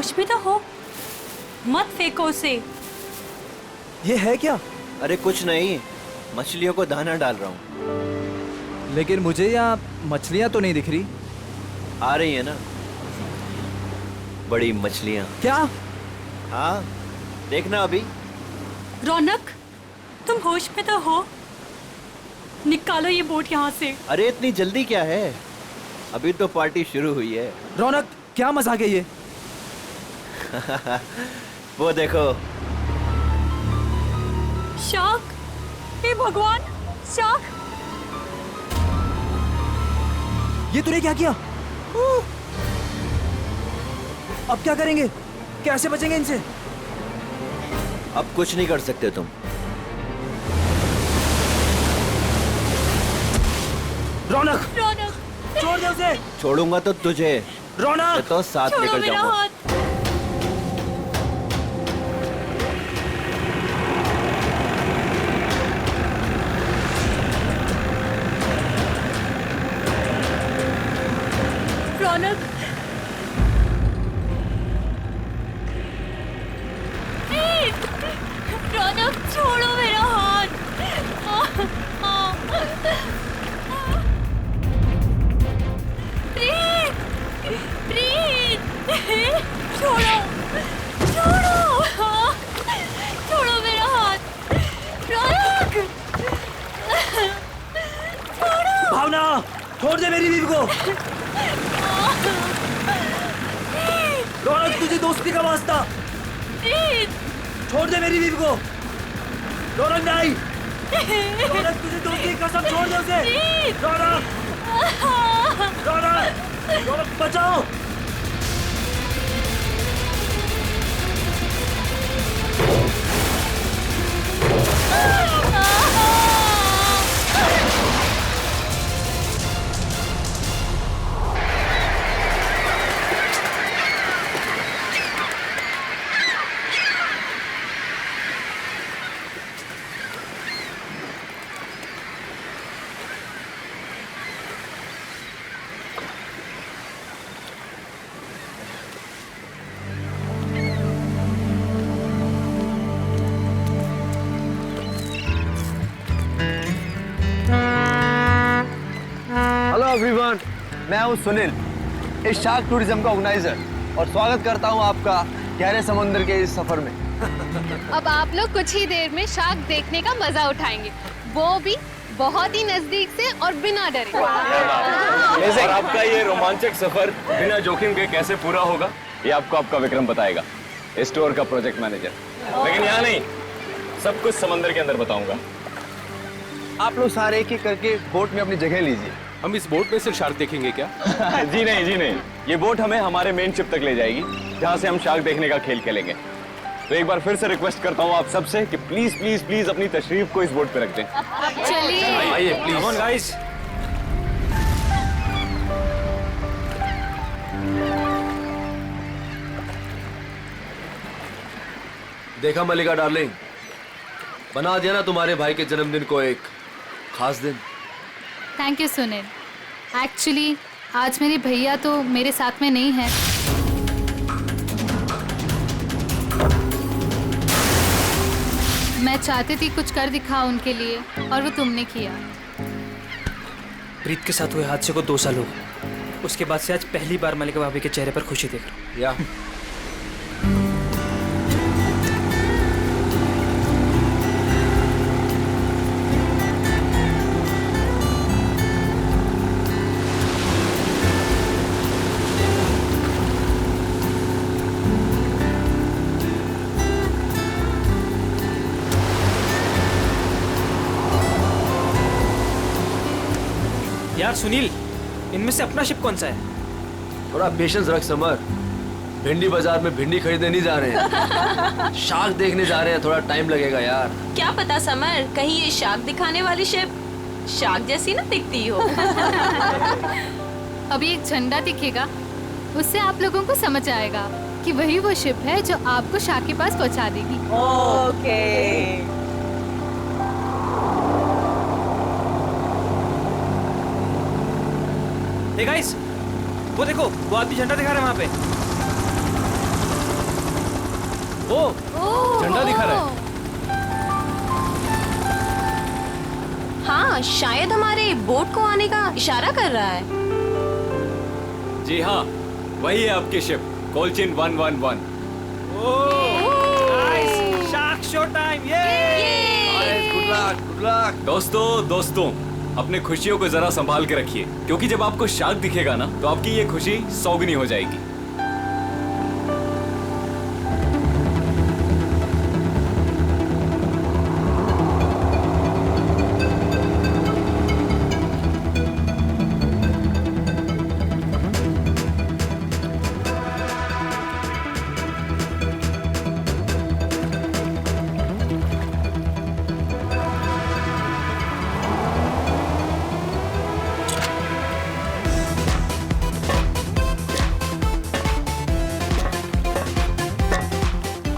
होश में तो हो, मत फेंको उसे। ये है क्या? अरे कुछ नहीं, मछलियों को दाना डाल रहा हूँ। लेकिन मुझे यहाँ मछलियाँ तो नहीं दिख रही। आ रही है ना बड़ी मछलियाँ। क्या? हाँ देखना अभी। रौनक, तुम होश में तो हो? निकालो ये बोट यहाँ से। अरे इतनी जल्दी क्या है, अभी तो पार्टी शुरू हुई है। रौनक, क्या मजाक है ये? वो देखो। शार्क, हे भगवान, शार्क! ये तूने क्या किया? अब क्या करेंगे? कैसे बचेंगे इनसे? अब कुछ नहीं कर सकते तुम। रौनक, रौनक, छोड़ दे उसे। छोड़ूंगा तो तुझे। रौनक, मैं तो साथ छोड़ो लेकर मेरा जाऊंगा। हाथ। रौनक, रौनक, छोड़ो मेरा हाथ। प्रीत, प्रीत, छोड़ो, छोड़ो, छोड़ो मेरा हाथ। रौनक, छोड़ो। भावना, छोड़ दे मेरी बीवी को। रौनक, तुझे दोस्ती का वास्ता। प्रीत, छोड़ दे मेरी बीवी को। रौनक नहीं। रौनक, तुझे दोस्ती की कसम, छोड़ दे उसे। रौनक, रौनक, रौनक, बचाओ। हेलो एवरीवन, मैं हूं सुनील, इस शार्क टूरिज्म का ऑर्गेनाइजर, और स्वागत करता हूं आपका गहरे समुद्र के इस सफर में। अब आप लोग कुछ ही देर में शार्क देखने का मजा उठाएंगे, वो भी बहुत ही नजदीक से और बिना डरे। और आपका ये रोमांचक सफर बिना जोखिम के कैसे पूरा होगा, ये आपको आपका विक्रम बताएगा, स्टोर का प्रोजेक्ट मैनेजर। लेकिन यहाँ नहीं, सब कुछ समंदर के अंदर बताऊंगा। आप लोग सारे एक एक करके बोट में अपनी जगह लीजिए। हम इस बोट में सिर्फ शार्क देखेंगे क्या? जी नहीं, जी नहीं, ये बोट हमें हमारे मेन शिप तक ले जाएगी, जहाँ से हम शार्क देखने का खेल खेलेंगे। तो एक बार फिर से रिक्वेस्ट करता हूँ आप सबसे कि प्लीज प्लीज प्लीज अपनी तशरीफ को इस बोट पे रख दें। चलिए आइए प्लीज। Come on guys. देखा मलिका डार्लिंग, बना दिया ना तुम्हारे भाई के जन्मदिन को एक खास दिन। Thank you Sunil. एक्चुअली आज मेरे भैया तो मेरे साथ में नहीं है। मैं चाहती थी कुछ कर दिखाऊं उनके लिए, और वो तुमने किया। प्रीत के साथ हुए हादसे को 2 साल हो गए, उसके बाद से आज पहली बार मलिका भाभी के चेहरे पर खुशी देख रहा हूं। या यार सुनील, इनमें से अपना शिप कौन सा है? थोड़ा पेशेंस रख समर, भिंडी बाजार में भिंडी खरीदने नहीं जा रहे हैं, शार्क देखने जा रहे हैं, थोड़ा टाइम लगेगा यार। क्या पता समर, कहीं ये शार्क दिखाने वाली शिप शार्क जैसी ना दिखती हो। अभी एक झंडा दिखेगा, उससे आप लोगों को समझ आएगा कि वही वो शिप है जो आपको शार्क के पास पहुंचा देगी। ओके। हे गाइस, वो देखो, वो आदमी झंडा दिखा रहा है वहां पे। ओ झंडा दिखा रहा है। हाँ, शायद हमारे बोट को आने का इशारा कर रहा है। जी हाँ, वही है आपकी शिप कोलचिन 111। Shark show time. Good luck. दोस्तों अपने खुशियों को जरा संभाल के रखिए, क्योंकि जब आपको शार्क दिखेगा ना तो आपकी ये खुशी सौगुनी हो जाएगी।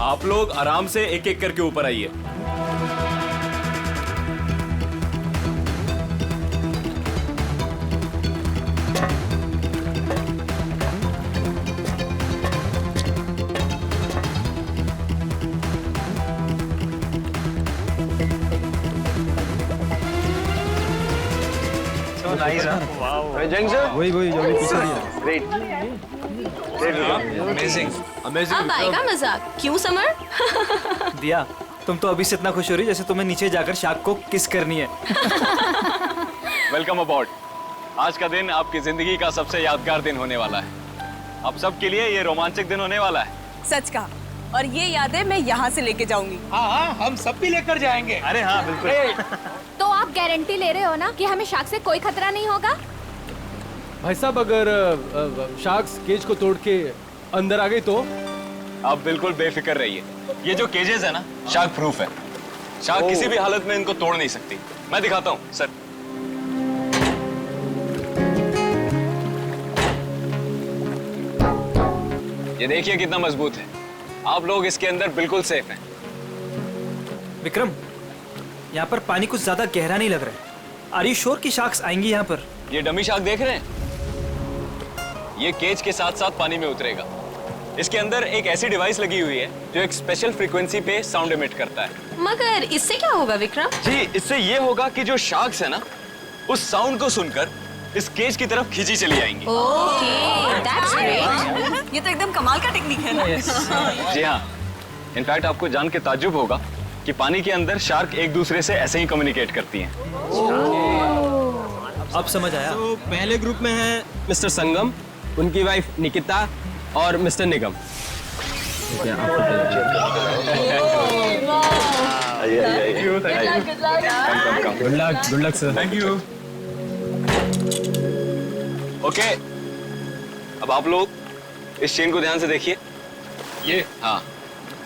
आप लोग आराम से एक एक करके ऊपर आइए। वही जो भी पीछे ग्रेट। अब आएगा मजाक, क्यों समर? दिया, तुम तो अभी से इतना खुश हो रही जैसे तुम्हें नीचे जाकर शार्क को किस करनी है। वेलकम अबॉर्ड। आज का दिन आपकी जिंदगी का सबसे यादगार दिन होने वाला है। आप सबके लिए ये रोमांचक दिन होने वाला है। सच कहा, और ये यादें मैं यहाँ से लेके जाऊंगी। हाँ, हम सब भी लेकर जाएंगे। अरे हाँ, बिल्कुल। तो आप गारंटी ले रहे हो ना कि हमें शार्क से कोई खतरा नहीं होगा? भाई साहब, अगर शार्क्स केज को तोड़ के अंदर आ गई तो? आप बिल्कुल बेफिक्र रहिए। ये जो केजेस है ना, शार्क प्रूफ है। शार्क किसी भी हालत में इनको तोड़ नहीं सकती। मैं दिखाता हूँ सर। ये देखिए कितना मजबूत है। आप लोग इसके अंदर बिल्कुल सेफ हैं। विक्रम, यहाँ पर पानी कुछ ज्यादा गहरा नहीं लग रहा है। आर यू श्योर कि शार्क्स आएंगी यहाँ पर? ये डमी शार्क देख रहे हैं? ये केज के साथ साथ पानी में उतरेगा। इसके अंदर एक ऐसी डिवाइस लगी हुई है जो एक स्पेशल फ्रीक्वेंसी पे साउंड एमिट करता है। मगर इससे क्या होगा विक्रम? जी, इससे ये होगा कि जो शार्क्स है ना, उस साउंड को सुनकर इस केज की तरफ खींची चली आएंगी। Okay, that's great. ये तो एकदम कमाल का टेक्निक है ना। जी हाँ, इनफैक्ट आपको जान के ताज्जुब होगा कि पानी के अंदर शार्क एक दूसरे से ऐसे ही कम्युनिकेट करती हैं। अब समझ आया। तो पहले ग्रुप में है मिस्टर संगम, उनकी वाइफ निकिता और mister Nigam. Good luck sir. Thank you. Okay, अब आप लोग इस चेन को ध्यान से देखिए। ये हाँ,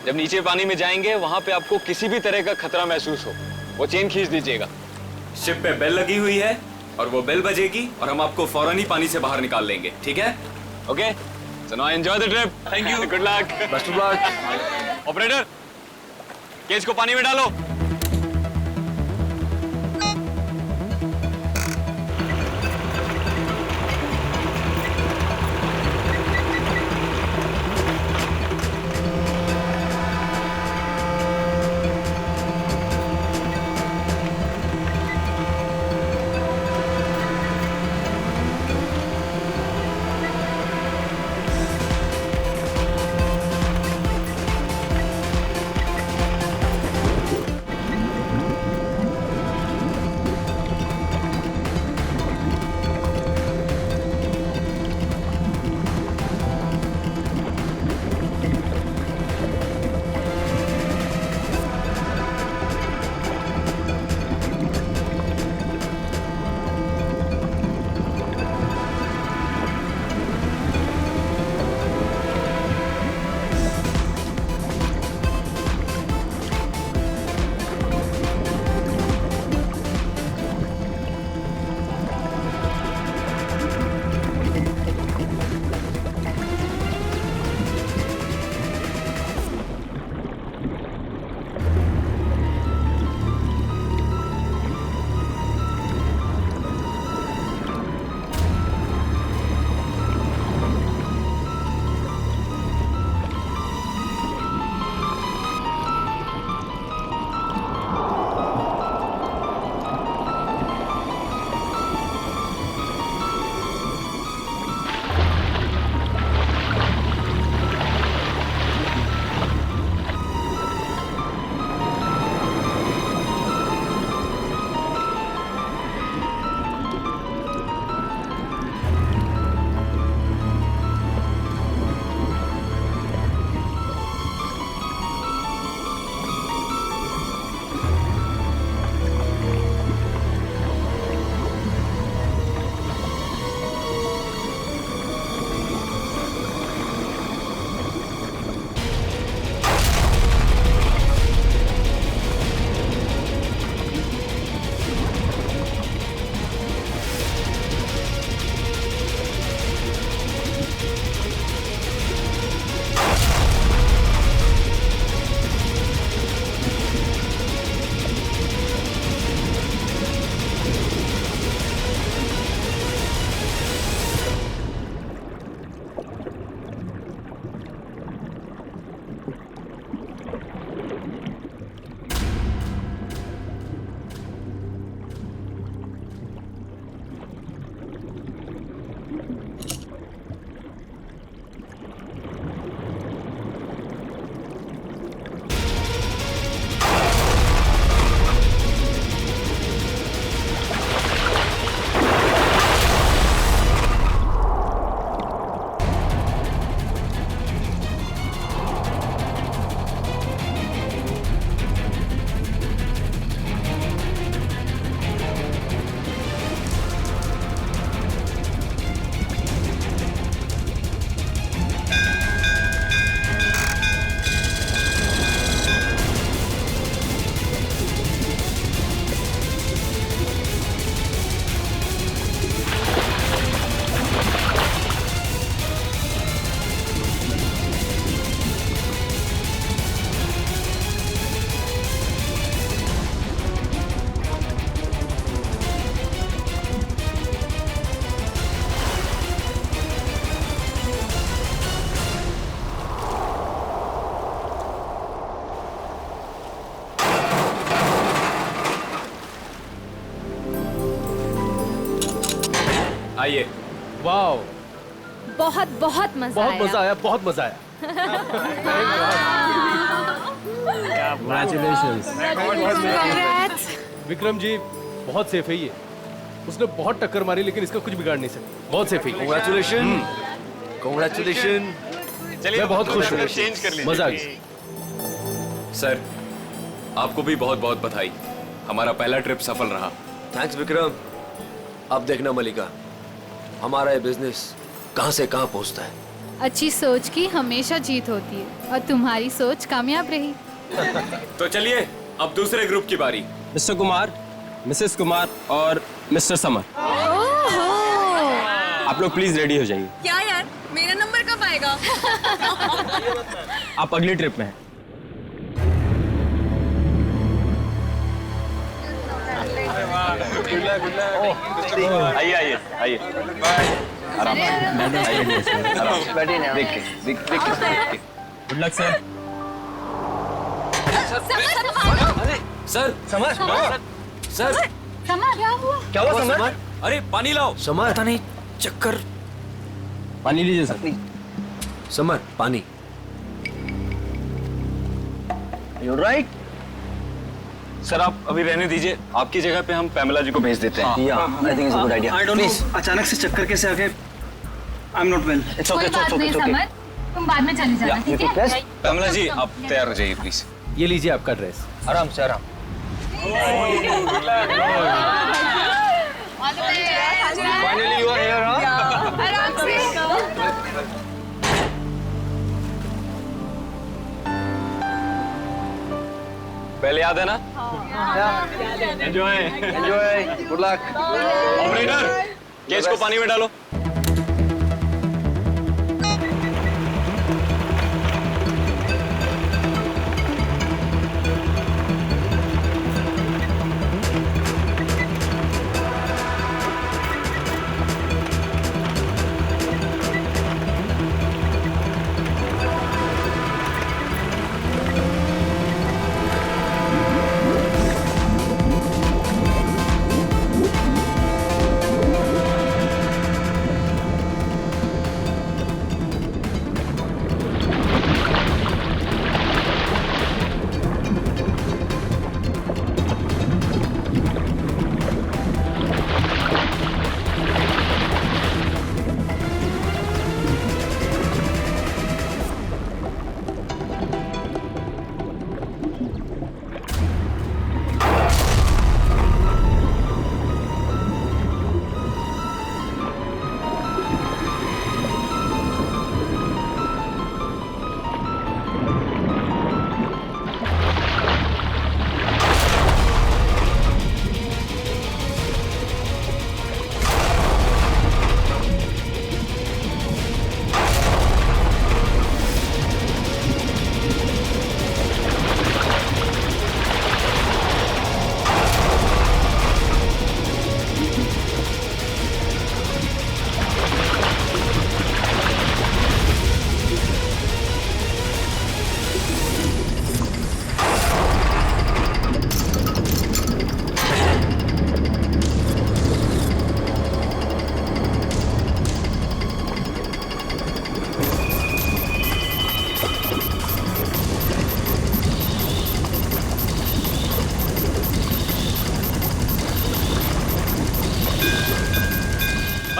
जब नीचे पानी में जाएंगे वहां पे आपको किसी भी तरह का खतरा महसूस हो, वो चेन खींच दीजिएगा। शिप पे बेल लगी हुई है और वो बेल बजेगी और हम आपको फौरन ही पानी से बाहर निकाल लेंगे, ठीक है? Okay, so now enjoy the trip. Thank you, good luck, best of luck. Operator, cage को पानी में डालो। आइए। वाओ, बहुत बहुत मजा बहुत आया। मजा आया, बहुत मजा आया। विक्रम जी बहुत सेफ है ये। उसने बहुत टक्कर मारी लेकिन इसका कुछ बिगाड़ नहीं सकता। बहुत सेफ है। Congratulations, congratulations। मैं बहुत खुश हूँ। चेंज कर लीजिए। मजा आ गया। सर, आपको भी बहुत बहुत बधाई। हमारा पहला ट्रिप सफल रहा। थैंक्स विक्रम। अब देखना मलिका, हमारा ये बिजनेस कहां से कहां पहुंचता है। अच्छी सोच की हमेशा जीत होती है और तुम्हारी सोच कामयाब रही। तो चलिए अब दूसरे ग्रुप की बारी। मिस्टर कुमार, मिसेस कुमार और मिस्टर समर, आप लोग प्लीज रेडी हो जाइए। क्या यार, मेरा नंबर कब आएगा? आप अगली ट्रिप में हैं। आइए आइए आइए। आराम से। बैठिए ना। देख के। Good luck sir. Sir summer, sir क्या हुआ? क्या हुआ समर? अरे पानी लाओ। समर, पता नहीं, चक्कर। पानी लीजिए सर। समर, पानी। You're right? सर आप अभी रहने दीजिए, आपकी जगह पे हम पैमेला जी को भेज देते हैं। Yeah, I think it's a good idea. I don't know, अचानक से चक्कर कैसे आ गए? I'm not well. It's okay, it's okay, it's okay. तुम बाद में चले जाना, You took rest? पैमेला जी आप तैयार हो जाइए प्लीज। ये लीजिए आपका ड्रेस। आराम से, आराम। Finally you are here, huh? आराम से। पहले याद है ना? Enjoy. Enjoy. Good luck. Operator, cage को पानी में डालो।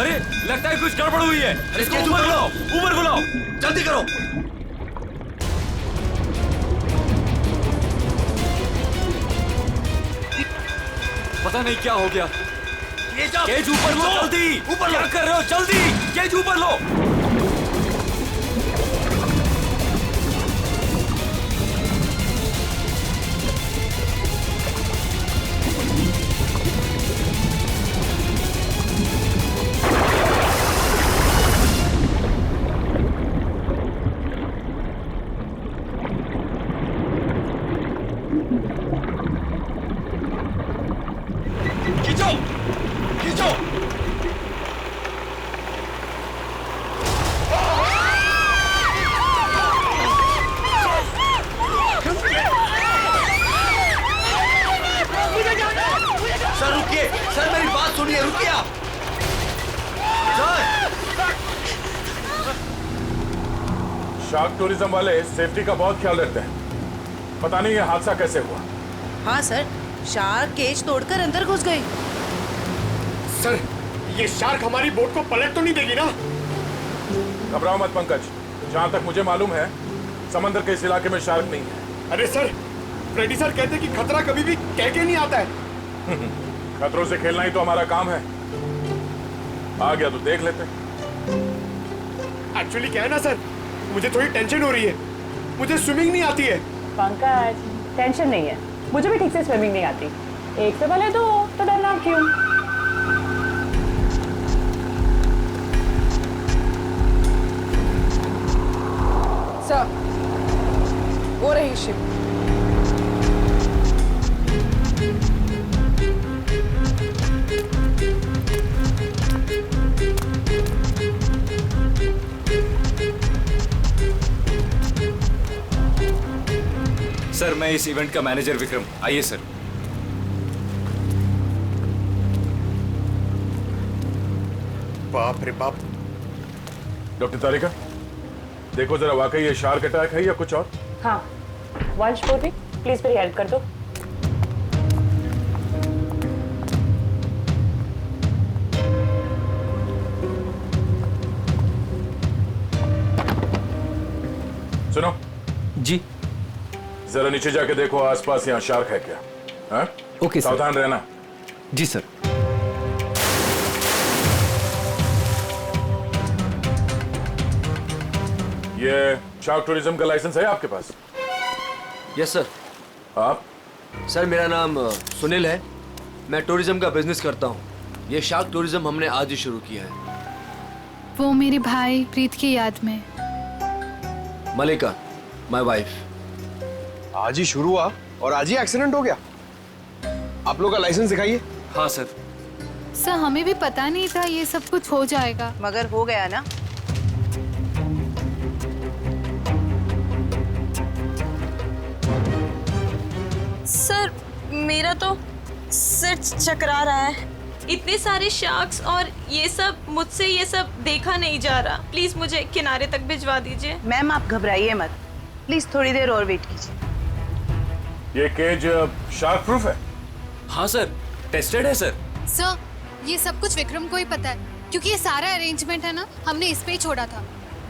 अरे लगता है कुछ गड़बड़ हुई है। इसको ऊपर बुलाओ, ऊपर बुलाओ, जल्दी करो। पता नहीं क्या हो गया। केज ऊपर लो, जल्दी। ऊपर क्या कर रहे हो? जल्दी केज ऊपर लो। खींचो, खींचो। सर रुकिए, सर मेरी बात सुनिए, रुकिए आप। शार्क टूरिज्म वाले सेफ्टी का बहुत ख्याल रखते हैं। पता नहीं ये हादसा कैसे हुआ। हाँ सर, शार्क केज तोड़कर अंदर घुस गई। सर, ये शार्क हमारी बोट को पलट तो नहीं देगी ना? घबराओ मत पंकज, जहाँ तक मुझे मालूम है समंदर के इस इलाके में शार्क नहीं है। अरे सर, फ्रेडी सर कहते हैं कि खतरा कभी भी कह के नहीं आता है। खतरों से खेलना ही तो हमारा काम है। आ गया तो देख लेते। एक्चुअली क्या है ना सर, मुझे थोड़ी टेंशन हो रही है। मुझे स्विमिंग नहीं आती है। पंकज, टेंशन नहीं है, मुझे भी ठीक से स्विमिंग नहीं आती। एक से भले दो तो डरना क्यों? सर, वो रही शिप। सर, मैं इस इवेंट का मैनेजर विक्रम। आइए सर। बाप रे बाप। डॉक्टर तारिका, देखो जरा वाकई ये शार्क अटैक है या कुछ और? हाँ, वंश पूर्वी, प्लीज मेरी हेल्प कर दो। सुनो जी। जरा नीचे जाके देखो आसपास यहाँ शार्क है क्या। हाँ? Okay sir. सावधान रहना। जी सर। ये शार्क टूरिज्म का लाइसेंस है आपके पास? Yes sir. आप? सर, मेरा नाम सुनील है। मैं टूरिज्म का बिजनेस करता हूँ। ये शार्क टूरिज्म हमने आज ही शुरू किया है। वो मेरे भाई प्रीत की याद में। मलिका, माय वाइफ। आज ही शुरू हुआ और आज ही एक्सीडेंट हो गया। आप लोग का लाइसेंस दिखाइए। हाँ सर। सर, हमें भी पता नहीं था ये सब कुछ हो जाएगा। मगर हो गया ना। सर, मेरा तो सिर चकरा रहा है। इतने सारे शार्क्स और ये सब, मुझसे ये सब देखा नहीं जा रहा। प्लीज मुझे किनारे तक भिजवा दीजिए। मैम, आप घबराइए मत, प्लीज थोड़ी देर और वेट कीजिए। ये केज शार्क प्रूफ है? हाँ सर, टेस्टेड है सर। सर, ये सब कुछ विक्रम को ही पता है, क्योंकि ये सारा अरेंजमेंट है ना, हमने इस पे ही छोड़ा था।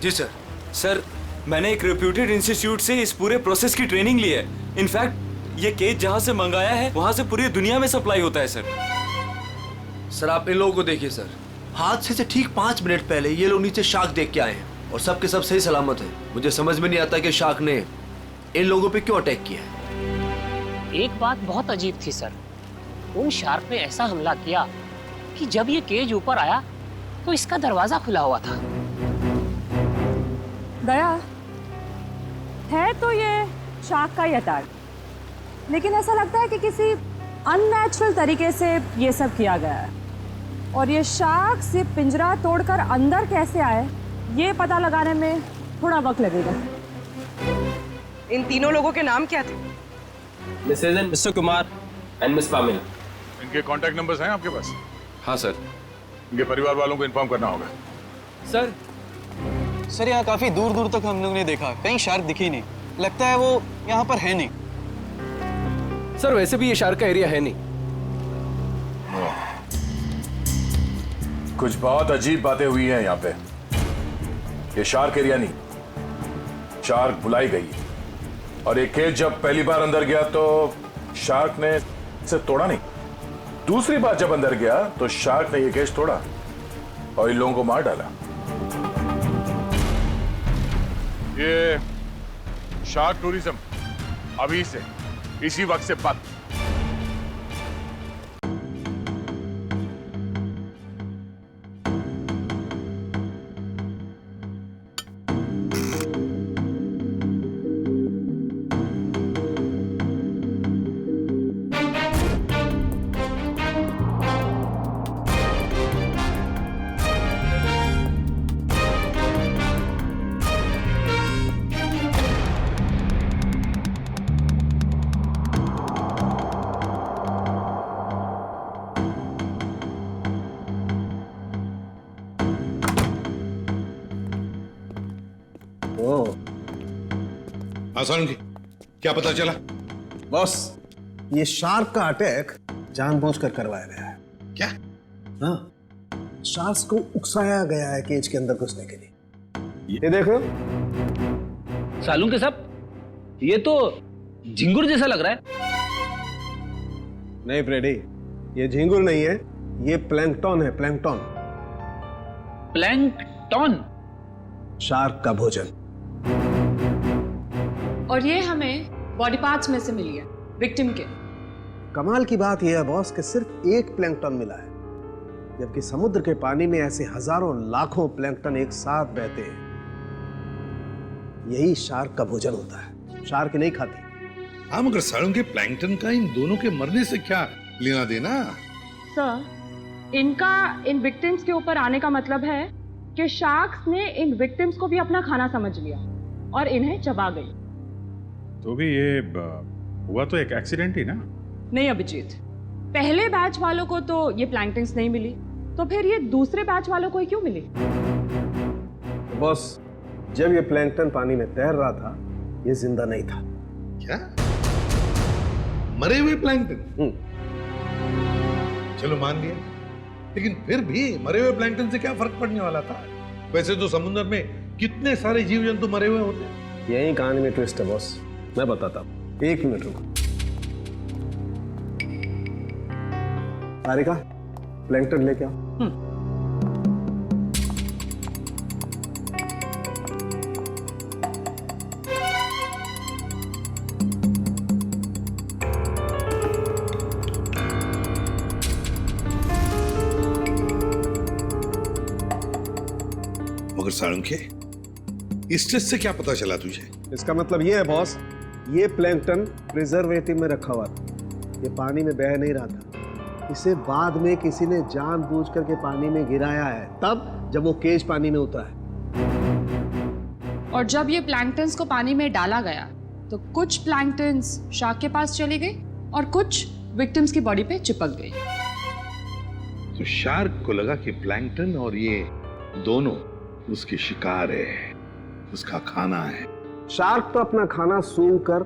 जी सर। सर, मैंने एक रेप्यूटेड इंस्टीट्यूट से इस पूरे प्रोसेस की ट्रेनिंग ली है। इनफैक्ट ये केज जहाँ से मंगाया है वहाँ से पूरी दुनिया में सप्लाई होता है सर। सर, आप इन लोगों को देखिए सर। हादसे से ठीक 5 मिनट पहले ये लोग नीचे शार्क देख के आए हैं और सबके सब सही सलामत है। मुझे समझ में नहीं आता कि शार्क ने इन लोगों पे क्यों अटैक किया है। एक बात बहुत अजीब थी सर, उन शार्क ने ऐसा हमला किया कि जब ये केज ऊपर आया तो इसका दरवाजा खुला हुआ था। दया, है तो ये शार्क का ही अटैक, लेकिन ऐसा लगता है कि किसी अननेचुरल तरीके से ये सब किया गया है। और ये शार्क से पिंजरा तोड़कर अंदर कैसे आए, ये पता लगाने में थोड़ा वक्त लगेगा। इन तीनों लोगों के नाम क्या थे? Mrs and Mr Kumar and Miss Pamil. इनके कांटेक्ट नंबर्स हैं आपके पास? हाँ सर। इनके परिवार वालों को इन्फॉर्म करना होगा। सर, यहाँ काफी दूर दूर तक हम लोग ने देखा, कहीं शार्क दिखी नहीं। लगता है वो यहाँ पर है नहीं। सर, वैसे भी ये शार्क का एरिया है नहीं। कुछ बहुत अजीब बातें हुई हैं यहाँ पे। ये शार्क एरिया नहीं, शार्क बुलाई गई। और ये केज जब पहली बार अंदर गया तो शार्क ने इसे तोड़ा नहीं। दूसरी बार जब अंदर गया तो शार्क ने ये केज तोड़ा और इन लोगों को मार डाला। ये शार्क टूरिज्म अभी से इसी वक्त से बंद। आसान की क्या पता चला? बॉस, ये शार्क का अटैक जानबूझकर करवाया गया है। क्या? हाँ, शार्क को उकसाया गया है केज के अंदर घुसने के लिए। ये देखो। सालून के साहब, ये तो झिंगुर जैसा लग रहा है। नहीं फ्रेडी, ये झिंगुर नहीं है, ये प्लैंकटन है, प्लैंकटन। प्लैंकटन? शार्क का भोजन। और ये हमें बॉडी पार्ट्स में से मिली है, विक्टिम के। कमाल की बात यह है बॉस कि सिर्फ एक प्लैंकटन मिला है, जबकि समुद्र के पानी में ऐसे हजारों लाखों प्लैंकटन एक साथ बहते हैं। यही शार्क का भोजन होता है। शार्क नहीं खाती। हाँ, मगर सालों के प्लैंकटन का इन दोनों के मरने से क्या लेना देना? सर, इनका इन विक्टिम्स के ऊपर आने का मतलब है कि शार्क्स ने इन विक्टिम्स को भी अपना खाना समझ लिया और इन्हें चबा गई। तो भी ये हुआ तो एक एक्सीडेंट ही ना? नहीं अभिजीत, पहले बैच वालों को तो ये प्लैंकटन्स नहीं मिली, तो फिर ये दूसरे बैच वालों को ही क्यों मिली? बॉस, जब ये प्लैंकटन पानी में तैर रहा था, ये जिंदा नहीं था। क्या? मरे हुए प्लैंकटन? चलो मान लिया, लेकिन फिर भी मरे हुए प्लैंकटन से क्या फर्क पड़ने वाला था? वैसे तो समुद्र में कितने सारे जीव जंतु मरे हुए होते हैं। यही कहानी में ट्विस्ट है बॉस, मैं बताता हूँ। 1 मिनट रुको। तारिका, प्लैंकटन लेके आओ। मगर साळुंखे, इस टेस्ट से क्या पता चला तुझे? इसका मतलब ये है बॉस, ये प्लैंकटन प्रिजर्वेटिव में रखा हुआ था, ये पानी में बह नहीं रहा था। इसे बाद में किसी ने जानबूझ करके पानी में गिराया है, तब जब वो केज पानी में उतरा है। और जब ये प्लैंकटन्स को पानी में डाला गया तो कुछ प्लैंकटन्स शार्क के पास चली गई और कुछ विक्टिम्स की बॉडी पे चिपक गई। तो शार्क को लगा कि प्लैंकटन और ये दोनों उसके शिकार है, उसका खाना है। शार्क तो अपना खाना सूंघ कर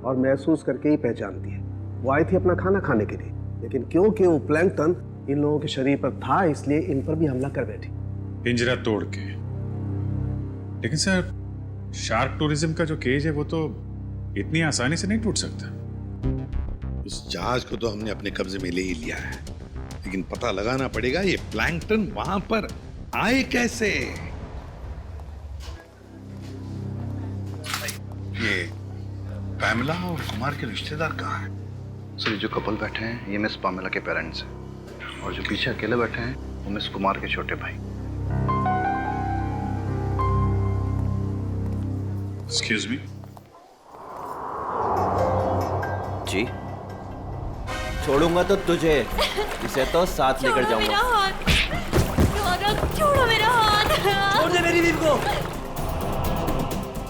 और महसूस करके ही पहचानती है। वो आई थी अपना खाना खाने के लिए, लेकिन क्योंकि वो प्लैंकटन इन लोगों के शरीर पर था, इसलिए इन पर भी हमला कर बैठी। पिंजरा तोड़ के। लेकिन सर, शार्क टूरिज्म का जो केज है वो तो इतनी आसानी से नहीं टूट सकता। उस जहाज को तो हमने अपने कब्जे में ले ही लिया है, लेकिन पता लगाना पड़ेगा ये प्लैंकटन वहां पर आए कैसे। ये पैमेला और कुमार के रिश्तेदार कहाँ हैं? सर, जो कपल बैठे हैं ये मिस पामेला के पेरेंट्स हैं, और जो पीछे अकेले बैठे हैं वो मिस कुमार के छोटे भाई। Excuse me. जी, छोड़ूंगा तो तुझे, इसे तो साथ लेकर जाऊंगा। मेरा हाथ, छोड़ो मेरा हाथ। छोड़ दे मेरी बीवी को।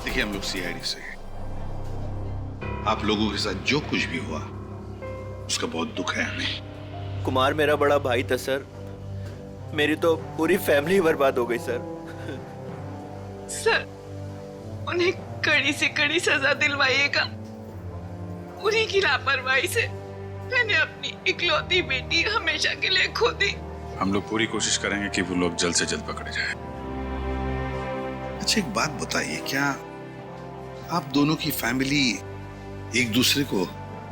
देखिए, हम लोग सीआईडी से हैं। आप लोगों के साथ जो कुछ भी हुआ उसका बहुत दुख है हमें। कुमार मेरा बड़ा भाई था सर, मेरी तो पूरी फैमिली बर्बाद हो गई सर। सर, उन्हें कड़ी से कड़ी सजा दिलवाइएगा। उन्हीं की लापरवाही से मैंने अपनी इकलौती बेटी हमेशा के लिए खो दी। हम लोग पूरी कोशिश करेंगे कि वो लोग जल्द से जल्द पकड़े जाएं। अच्छा, एक बात बताइए, क्या आप दोनों की फैमिली एक दूसरे को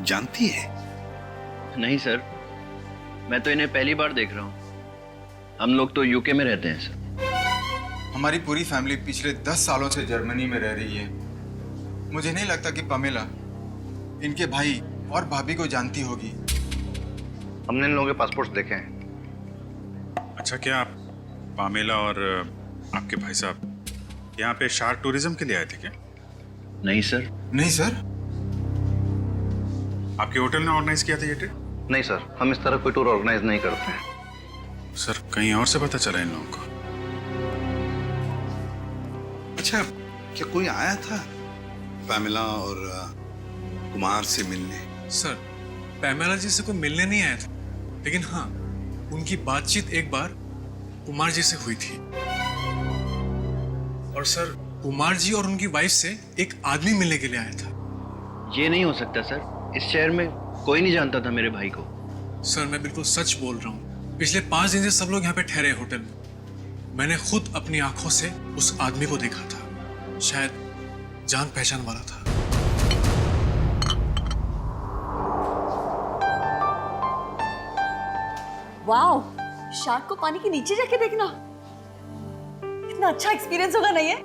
जानती है? नहीं सर, मैं तो इन्हें पहली बार देख रहा हूँ। हम लोग तो यूके में रहते हैं सर। हमारी पूरी फैमिली पिछले 10 सालों से जर्मनी में रह रही है। मुझे नहीं लगता कि पामेला इनके भाई और भाभी को जानती होगी। हमने इन लोगों के पासपोर्ट देखे हैं। अच्छा, क्या आप पामेला और आपके भाई साहब यहाँ पे शार्क टूरिज्म के लिए आए थे क्या? नहीं सर। नहीं सर? आपके होटल ने ऑर्गेनाइज किया था ये ट्रिप? नहीं सर, हम इस तरह कोई टूर ऑर्गेनाइज नहीं करते हैं। सर, कहीं और से पता चला इन लोगों को? अच्छा, क्या कोई आया था पैमेला और कुमार से मिलने? सर, पैमेला जी से कोई मिलने नहीं आया था, लेकिन हाँ, उनकी बातचीत एक बार कुमार जी से हुई थी। और सर, कुमार जी और उनकी वाइफ से एक आदमी मिलने के लिए आया था। ये नहीं हो सकता सर, इस शहर में कोई नहीं जानता था मेरे भाई को। सर मैं बिल्कुल सच बोल रहा हूँ, पिछले 5 दिन से सब लोग यहाँ पे ठहरे हैं होटल में। मैंने खुद अपनी आंखों से उस आदमी को देखा था, शायद जान पहचान वाला था। वाओ, शार्क को पानी के नीचे जाके देखना कितना अच्छा एक्सपीरियंस होगा, नहीं है?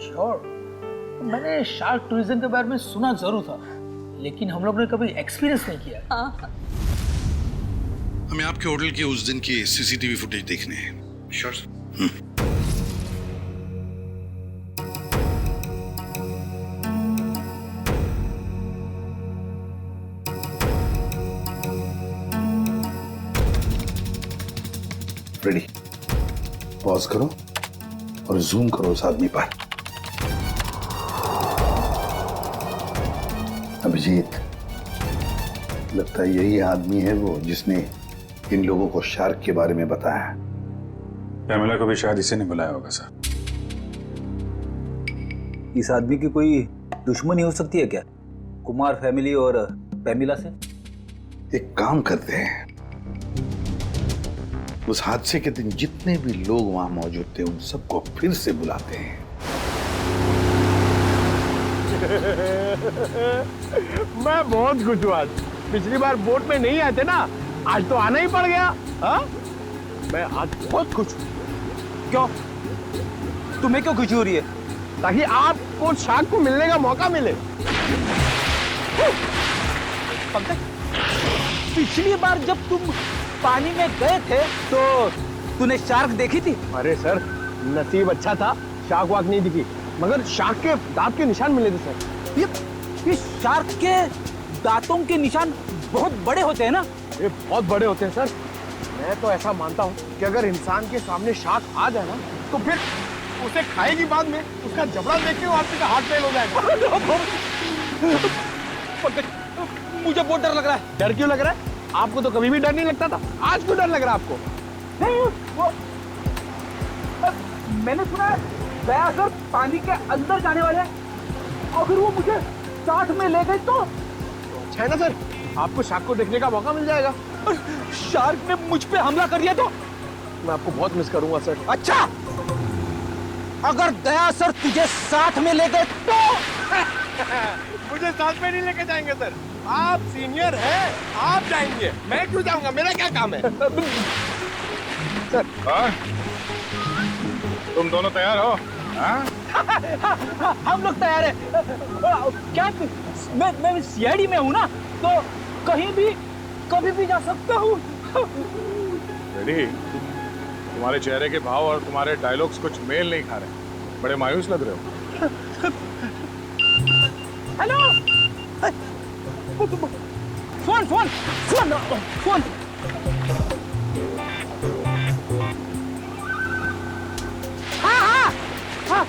श्योर। मैंने शार्क टूरिज्म के बारे में सुना जरूर था, लेकिन हम लोग ने कभी एक्सपीरियंस नहीं किया। हाँ। हमें आपके होटल के उस दिन की सीसीटीवी फुटेज देखने हैं। श्योर। रेडी, पॉज करो और जूम करो उस आदमी पर। अभिजीत, लगता है यही आदमी है वो जिसने इन लोगों को शार्क के बारे में बताया। पैमेला को भी शायद इसी ने बुलाया होगा सर। इस आदमी की कोई दुश्मनी हो सकती है क्या, कुमार फैमिली और पैमिला से? एक काम करते हैं, उस हादसे के दिन जितने भी लोग वहां मौजूद थे उन सबको फिर से बुलाते हैं। मैं बहुत खुश हूँ आज। पिछली बार बोट में नहीं आए थे ना, आज तो आना ही पड़ गया। हाँ? मैं आज बहुत खुश हूँ। क्यों? तुम्हें क्यों खुशी हो रही है? ताकि आपको शार्क को मिलने का मौका मिले। पिछली बार जब तुम पानी में गए थे तो तूने शार्क देखी थी? अरे सर, नसीब अच्छा था, शार्क वाक नहीं दिखी, मगर शार्क के दांत के निशान मिले थे सर। ये शार्क के दांतों के निशान बहुत बड़े होते हैं ना? ये बहुत बड़े होते हैं सर। मैं तो ऐसा मानता हूँ कि अगर इंसान के सामने शार्क आ जाए ना, तो फिर उसे खाएगी बाद में, उसका जबड़ा देख के आपका हार्ट फेल हो जाएगा। मुझे बहुत डर लग रहा है। डर क्यों लग रहा है? आपको तो कभी भी डर नहीं लगता था, आज क्यों डर लग रहा है आपको? नहीं, वो मैंने सुना है दया सर पानी के अंदर जाने वाले हैं। अगर वो मुझे साथ में ले गए तो अच्छा है ना सर, आपको शार्क को देखने का मौका मिल जाएगा। और शार्क ने मुझ पे हमला कर दिया तो मैं आपको बहुत मिस करूंगा सर। अच्छा, अगर दया सर तुझे साथ में ले गए तो? मुझे साथ में नहीं लेके जाएंगे सर, आप सीनियर हैं, आप जाएंगे, मैं क्यों जाऊंगा? मेरा क्या काम है? सर, तुम दोनों तैयार हो? हम लोग तैयार हैं। क्या मैं सीआईडी में हूँ ना, तो कहीं भी कभी भी जा सकता हूँ। रेडी? तुम्हारे चेहरे के भाव और तुम्हारे डायलॉग्स कुछ मेल नहीं खा रहे, बड़े मायूस लग रहे हो। Hello, phone phone phone phone. हाँ हाँ हाँ,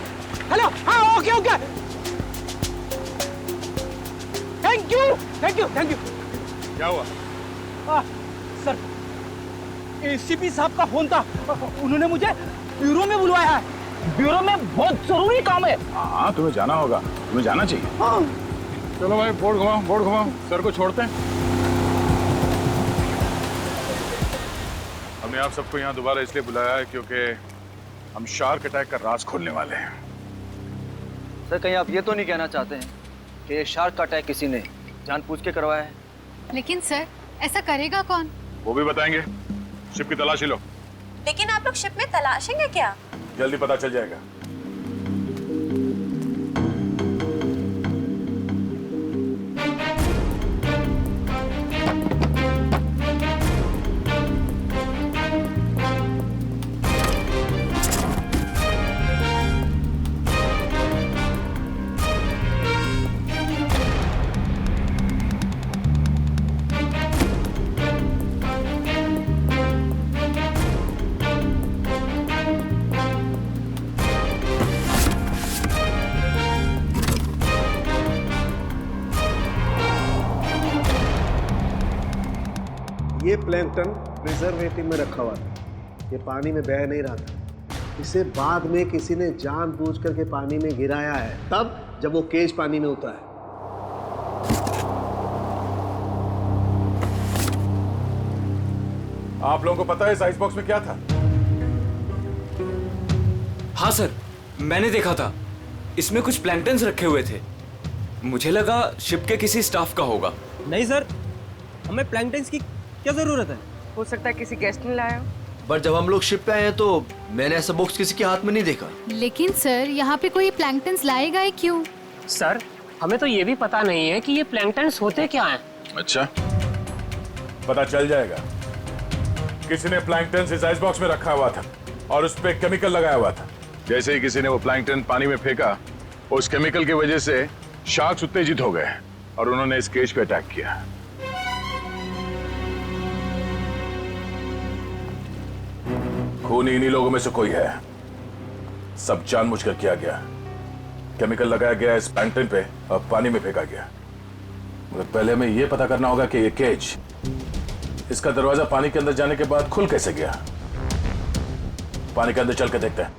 हेलो, हाँ, okay okay, thank you thank you thank you. क्या हुआ? सर, एसीपी साहब का फोन था, उन्होंने मुझे ब्यूरो में बुलवाया है। ब्यूरो में बहुत जरूरी काम है। हाँ, तुम्हें जाना होगा, तुम्हें जाना चाहिए। हाँ। चलो भाई, बोर्ड घुमाओ, सर को छोड़ते हैं। हमने आप सबको यहाँ दोबारा इसलिए बुलाया है क्योंकि हम शार्क अटैक का राज खोलने वाले हैं। सर, कहीं आप ये तो नहीं कहना चाहते हैं कि ये शार्क का अटैक किसी ने जानबूझ के करवाया है? लेकिन सर, ऐसा करेगा कौन? वो भी बताएंगे। शिप की तलाशी लो। लेकिन आप लोग शिप में तलाशेंगे क्या? जल्दी पता चल जाएगा। ये प्लैंकटन प्रिजर्वेटिव में रखा हुआ था, ये पानी में बह नहीं रहा था। इसे बाद में किसी ने जानबूझ करके पानी में गिराया है, तब जब वो केज पानी में उतरा है। आप लोगों को पता है इस आइस बॉक्स में क्या था? हाँ सर, मैंने देखा था। इसमें कुछ प्लैंकटन्स रखे हुए थे। मुझे लगा शिप के किसी स्टाफ का होगा। नहीं सर, हमें प्लैंकटन्स की क्या जरूरत है? हो सकता है किसी गेस्ट ने लाया हो। पर जब हम लोग शिप पे आए हैं तो मैंने ऐसा बॉक्स किसी के हाथ में नहीं देखा। लेकिन सर यहाँ पे कोई प्लैंकटन्स लाएगा ही क्यों? सर, हमें तो ये भी पता नहीं है कि ये प्लैंकटन्स होते क्या हैं। अच्छा, पता चल जाएगा। किसी ने प्लैंकटन इस आइस बॉक्स में रखा हुआ था और उस पे केमिकल लगाया हुआ था। जैसे ही किसी ने वो प्लैंकटन पानी में फेंका, उस केमिकल की वजह से शार्क्स उत्तेजित हो गए और उन्होंने इस केज पे अटैक किया। खूनी इन्हीं लोगों में से कोई है। सब जानबूझकर किया गया। केमिकल लगाया गया इस प्लैंकटन पे और पानी में फेंका गया। मगर पहले हमें यह पता करना होगा कि ये केज, इसका दरवाजा पानी के अंदर जाने के बाद खुल कैसे गया। पानी के अंदर चल के देखते हैं।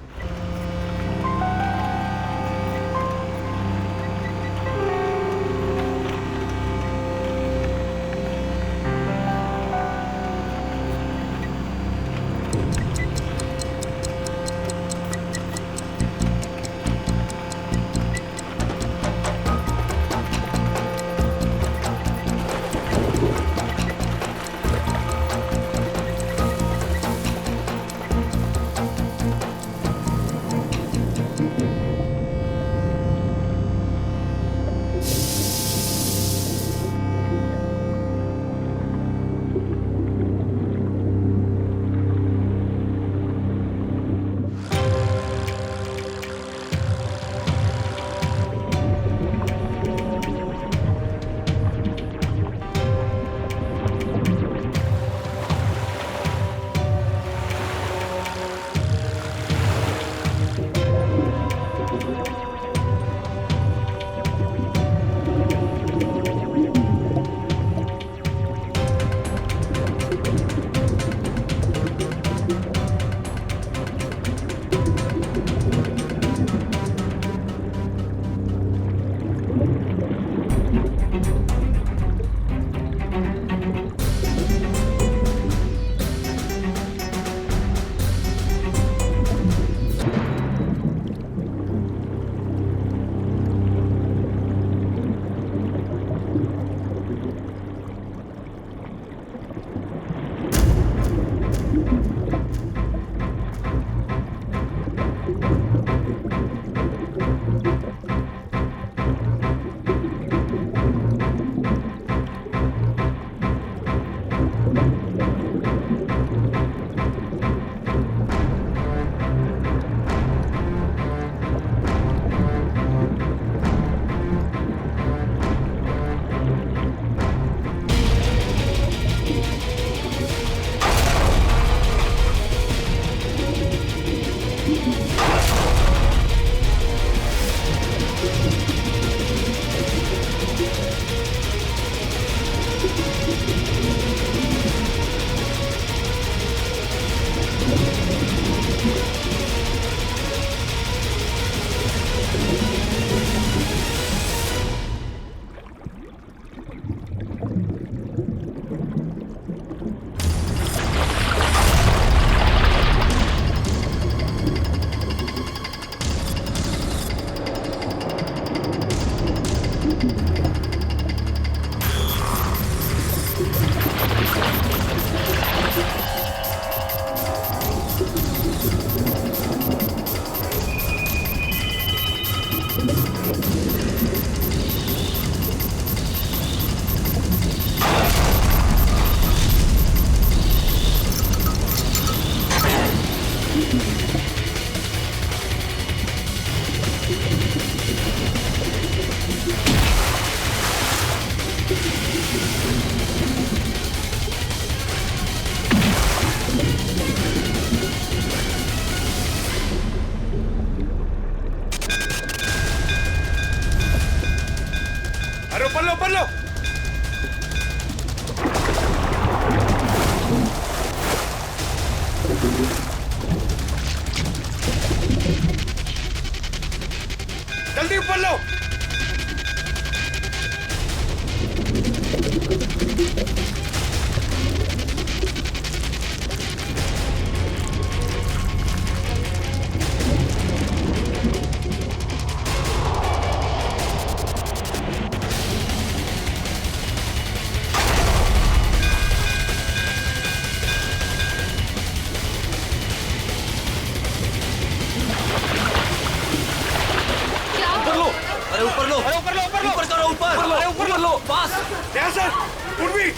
सर उर्वी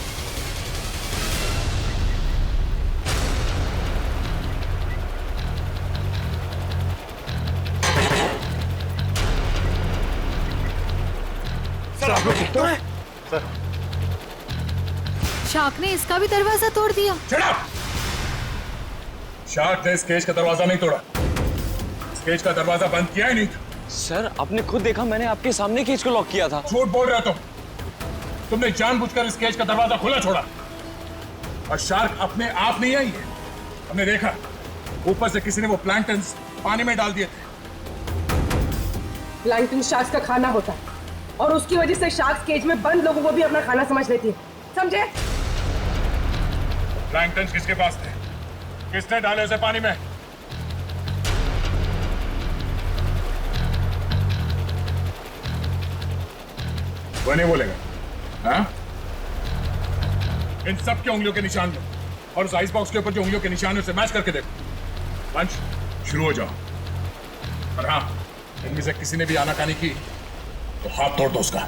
सर आप लोग सर शार्क ने इसका भी दरवाजा तोड़ दिया। शार्क ने इस केज का दरवाजा नहीं तोड़ा, इस केज का दरवाजा बंद किया ही नहीं था। सर आपने खुद देखा, मैंने आपके सामने केज को लॉक किया था। झूठ बोल रहे हो तुमने जानबूझकर इस केज का दरवाजा खुला छोड़ा, और शार्क अपने आप नहीं आई है। हमने देखा ऊपर से किसी ने वो प्लैंक्टन्स पानी में डाल दिए थे। प्लैंकटन शार्क्स का खाना होता है और उसकी वजह से शार्क्स केज में बंद लोगों को भी अपना खाना समझ लेती है, समझे? प्लैंक्टन्स किसके पास थे? किसने डाले उसे पानी में? वो नहीं बोलेगा। हाँ? इन सब के उंगलियों के निशान लो और उस आइस बॉक्स के ऊपर जो उंगलियों के निशान है उसे मैच करके देखो। लंच शुरू हो जाओ। और हाँ, इनमें से किसी ने भी आनाकानी की तो हाथ तोड़ दो उसका।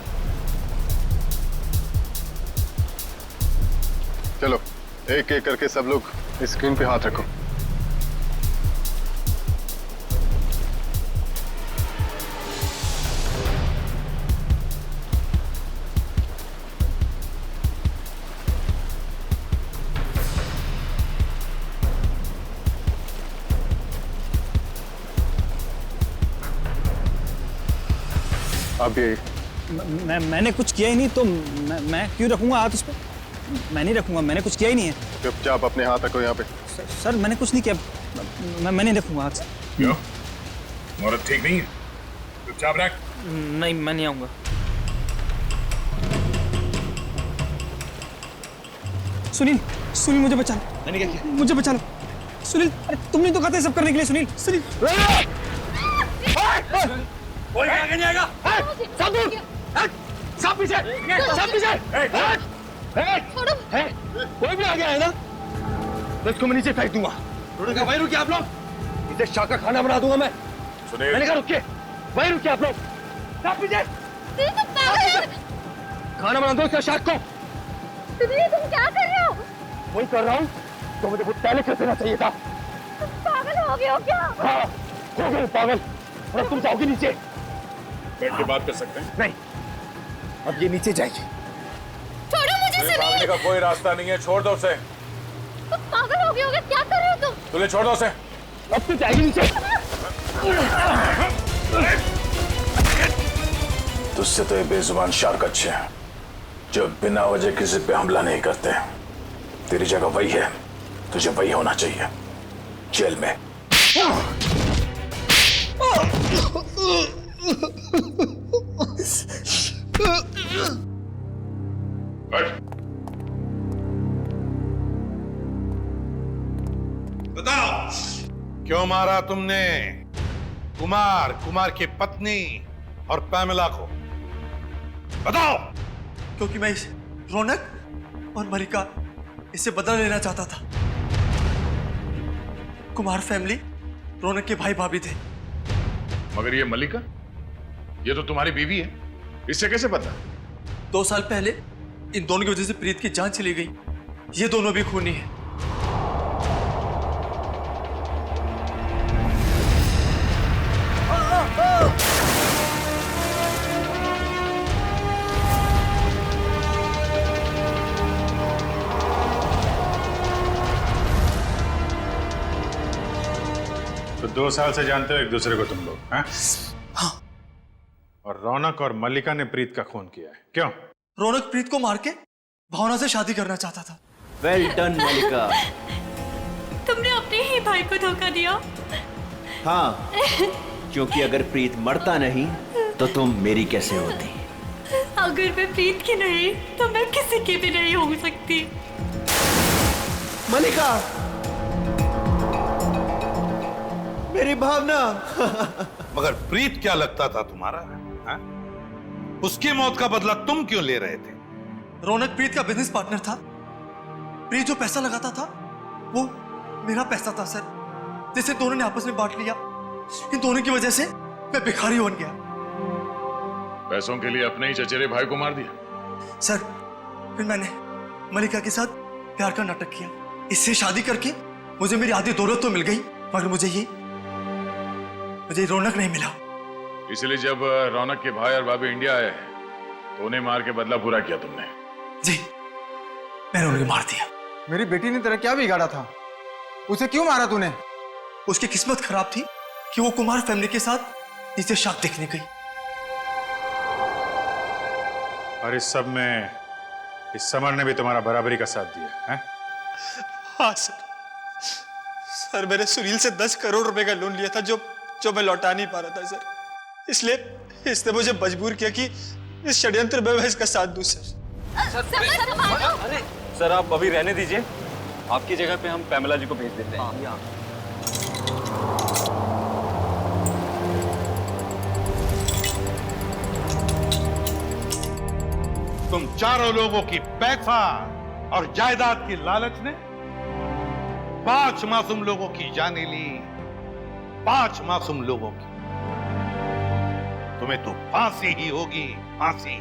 चलो एक एक करके सब लोग स्क्रीन पे हाथ रखो। अब ये मैंने कुछ किया ही नहीं तो मैं क्यों रखूंगा हाथ उस पर? मैं नहीं रखूंगा, मैंने कुछ किया ही नहीं है। चुपचाप अपने हाथ रखो यहाँ पे। सर मैंने कुछ नहीं किया, मैं नहीं रखूंगा हाथ। क्यों? मुहूर्त ठीक नहीं है? चुपचाप रख। नहीं, मैं नहीं आऊंगा। सुनील, सुनील मुझे बचा लो। मैंने क्या किया? मुझे बचा लो सुनील। अरे तुमने तो कहा था सब करने के लिए। सुनील, सुनील। कोई आगे नहीं आएगा। सब दूर, सब पीछे, सब पीछे। कोई भी आगे आए ना तो इसको मैं नीचे फेंक दूंगा। वहीं रुकिए आप लोग, इसे शाह का खाना बना दूंगा मैं। मैंने कहा रुकिए, वहीं रुकिए आप लोग। सब पीछे, खाना बना दो इसका शाह को। तुम क्या कर रहे हो? वही कर रहा हूँ तो मुझे बहुत पहले कर देना चाहिए था। तुम पागल हो गए हो क्या? हाँ, हो गए पागल। और तुम जाओगे नीचे। बैठ के बात कर सकते हैं? नहीं, अब ये नीचे जाएगी। छोड़ो मुझे सुनील। भागने का कोई रास्ता नहीं है, छोड़ दो उसे। तुम पागल हो गए हो क्या? क्या कर रहे हो तुम? तुझे छोड़ दो उसे। अब तो जाएगी नीचे। तुझसे तो ये बेजुबान शार्क अच्छे हैं जो बिना वजह किसी पे हमला नहीं करते। तेरी जगह वही है, तुझे वही होना चाहिए, जेल में। बताओ क्यों मारा तुमने कुमार की पत्नी और पैमेला को? बताओ। क्योंकि मैं इस रौनक और मलिका इससे बदला लेना चाहता था। कुमार फैमिली रौनक के भाई भाभी थे। मगर ये मलिका, ये तो तुम्हारी बीवी है, इससे कैसे पता? 2 साल पहले इन दोनों की वजह से प्रीत की जान चली गई। ये दोनों भी खूनी हैं। तो 2 साल से जानते हो एक दूसरे को तुम लोग? हाँ? और रौनक और मल्लिका ने प्रीत का खून किया है, क्यों? रौनक प्रीत को मार के भावना से शादी करना चाहता था। वेल डन मल्लिका। तुमने अपने ही भाई को धोखा दिया। हाँ, क्योंकि अगर प्रीत मरता नहीं तो तुम मेरी कैसे होती? अगर मैं प्रीत की नहीं तो मैं किसी की भी नहीं हो सकती। मल्लिका, मेरी भावना। मगर प्रीत क्या लगता था तुम्हारा? हा? उसकी मौत का बदला तुम क्यों ले रहे थे? रौनक प्रीत का बिजनेस पार्टनर था। प्रीत जो पैसा लगाता था वो मेरा पैसा था सर, जिसे दोनों ने आपस में बांट लिया। इन दोनों की वजह से मैं भिखारी बन गया। पैसों के लिए अपने ही चचेरे भाई को मार दिया? सर, फिर मैंने मलिका के साथ प्यार का नाटक किया। इससे शादी करके मुझे मेरी आधी दौलत तो मिल गई, मगर मुझे रौनक नहीं मिला। इसलिए जब रौनक के भाई और भाभी इंडिया आए तो उन्हें मार के बदला पूरा किया तुमने? जी, मैंने उन्हें मार दिया। मेरी बेटी ने तेरा क्या बिगाड़ा था? उसे क्यों मारा तूने? उसकी किस्मत खराब थी कि वो कुमार फैमिली के साथ नीचे शाक देखने गई। और इस सब में इस समर ने भी तुम्हारा बराबरी का साथ दिया है? हाँ सर, मैंने सुनील से 10 करोड़ रुपए का लोन लिया था जो मैं लौटा नहीं पा रहा था सर। इसलिए इसने मुझे मजबूर किया कि इस षड्यंत्र में मैं इसका साथ दूं सर। अरे सर, आप अभी रहने दीजिए, आपकी जगह पे हम पैमेला जी को भेज देते हैं। तुम चारों लोगों की पैसा और जायदाद की लालच ने 5 मासूम लोगों की जाने ली। 5 मासूम लोगों की। तुम्हें तो फांसी ही होगी, फांसी।